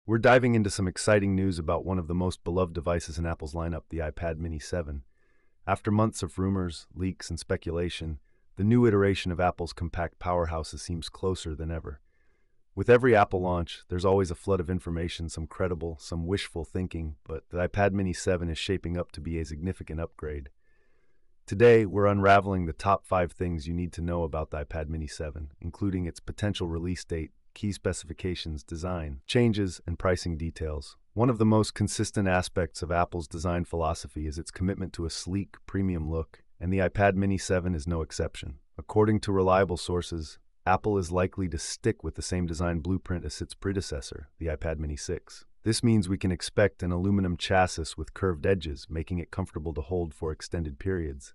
We're diving into some exciting news about one of the most beloved devices in Apple's lineup, the iPad mini 7. After months of rumors, leaks, and speculation, the new iteration of Apple's compact powerhouse seems closer than ever. With every Apple launch, there's always a flood of information, some credible, some wishful thinking, but the iPad mini 7 is shaping up to be a significant upgrade. Today, we're unraveling the top 5 things you need to know about the iPad mini 7, including its potential release date, key specifications, design, changes, and pricing details. One of the most consistent aspects of Apple's design philosophy is its commitment to a sleek, premium look, and the iPad mini 7 is no exception. According to reliable sources, Apple is likely to stick with the same design blueprint as its predecessor, the iPad mini 6. This means we can expect an aluminum chassis with curved edges, making it comfortable to hold for extended periods.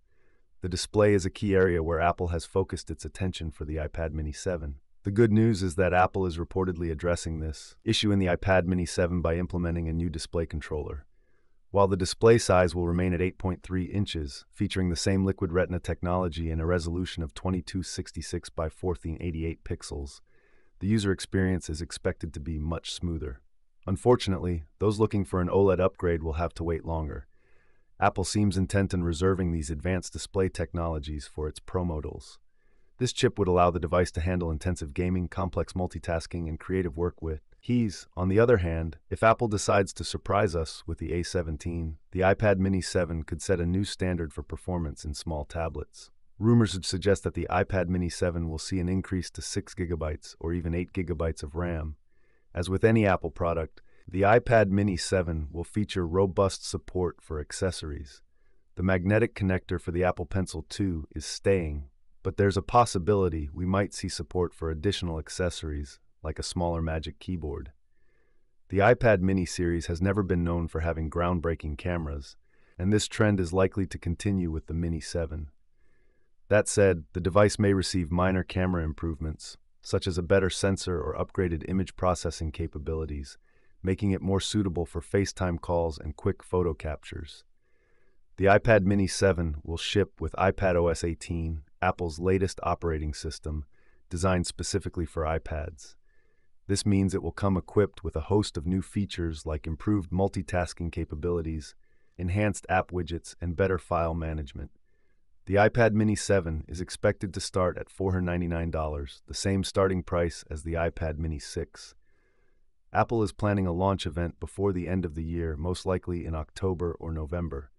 The display is a key area where Apple has focused its attention for the iPad mini 7. The good news is that Apple is reportedly addressing this issue in the iPad mini 7 by implementing a new display controller. While the display size will remain at 8.3 inches, featuring the same Liquid Retina technology and a resolution of 2266 by 1488 pixels, the user experience is expected to be much smoother. Unfortunately, those looking for an OLED upgrade will have to wait longer. Apple seems intent on reserving these advanced display technologies for its Pro models. This chip would allow the device to handle intensive gaming, complex multitasking, and creative work with ease. On the other hand, if Apple decides to surprise us with the A17, the iPad mini 7 could set a new standard for performance in small tablets. Rumors would suggest that the iPad mini 7 will see an increase to 6 gigabytes or even 8 gigabytes of RAM. As with any Apple product, the iPad mini 7 will feature robust support for accessories. The magnetic connector for the Apple Pencil 2 is staying, but there's a possibility we might see support for additional accessories, like a smaller Magic Keyboard. The iPad mini series has never been known for having groundbreaking cameras, and this trend is likely to continue with the mini 7. That said, the device may receive minor camera improvements, such as a better sensor or upgraded image processing capabilities, making it more suitable for FaceTime calls and quick photo captures. The iPad mini 7 will ship with iPadOS 18, Apple's latest operating system, designed specifically for iPads. This means it will come equipped with a host of new features like improved multitasking capabilities, enhanced app widgets, and better file management. The iPad mini 7 is expected to start at $499, the same starting price as the iPad mini 6. Apple is planning a launch event before the end of the year, most likely in October or November.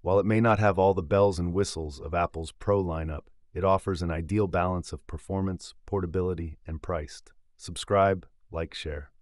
While it may not have all the bells and whistles of Apple's Pro lineup, it offers an ideal balance of performance, portability, and price. Subscribe, like, share.